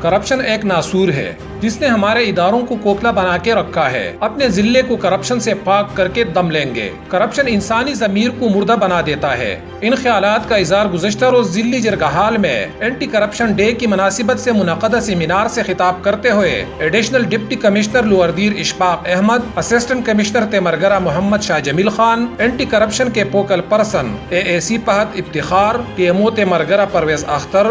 Corruption ایک ناسور ہے جس نے ہمارے اداروں کو کوکلا بنا کے رکھا ہے۔ اپنے ضلع کو کرپشن سے پاک کر کے دم لیں گے۔ کرپشن انسانی ضمیر کو مردہ بنا دیتا ہے۔ ان خیالات کا اظہار گزشتہ روز ضلعی جرگہال میں اینٹی کرپشن ڈے کی مناسبت سے منعقدہ سیمینار سے خطاب کرتے ہوئے additional deputy commissioner Lower Dir Ashfaq Ahmad, assistant commissioner Timergara Muhammad Shah Jamil Khan, anti corruption کے فوکل پرسن AAC پہت افتخار، PMO تیمرگرہ پرویز اختر،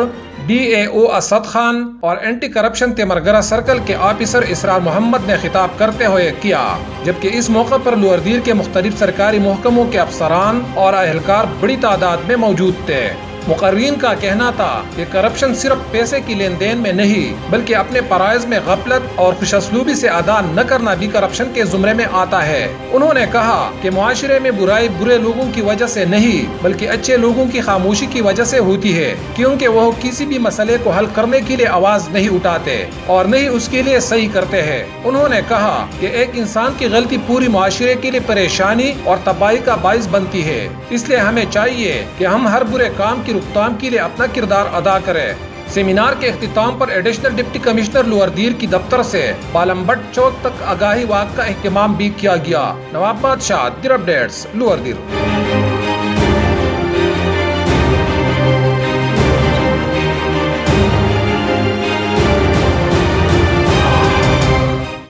DAO اسد خان اور اینٹی کرپشن تیمرگرہ سرکل کے آفیسر اسرار محمد نے خطاب کرتے ہوئے کیا، جبکہ اس موقع پر لوئر دیر کے مختلف سرکاری محکموں کے افسران اور اہلکار بڑی تعداد میں موجود تھے۔ مقررین کا کہنا تھا کہ کرپشن صرف پیسے کی لین دین میں نہیں بلکہ اپنے فرائض میں غفلت اور خوش اسلوبی سے ادا نہ کرنا بھی کرپشن کے زمرے میں آتا ہے۔ انہوں نے کہا کہ معاشرے میں برائی برے لوگوں کی وجہ سے نہیں بلکہ اچھے لوگوں کی خاموشی کی وجہ سے ہوتی ہے، کیونکہ وہ کسی بھی مسئلے کو حل کرنے کے لیے آواز نہیں اٹھاتے اور نہیں اس کے لیے صحیح کرتے ہیں۔ انہوں نے کہا کہ ایک انسان کی غلطی پوری معاشرے کے لیے پریشانی اور تباہی کا باعث بنتی ہے، اس لیے ہمیں چاہیے کہ ہم ہر برے کام کی روک تھام کے لیے اپنا کردار ادا کریں۔ سیمینار کے اختتام پر ایڈیشنل ڈپٹی کمشنر لوئر دیر کی دفتر سے بالم بٹ چوک تک آگاہی واک کا اہتمام بھی کیا گیا۔ نواب بادشاہ، دیر اپڈیٹس، لوئر دیر۔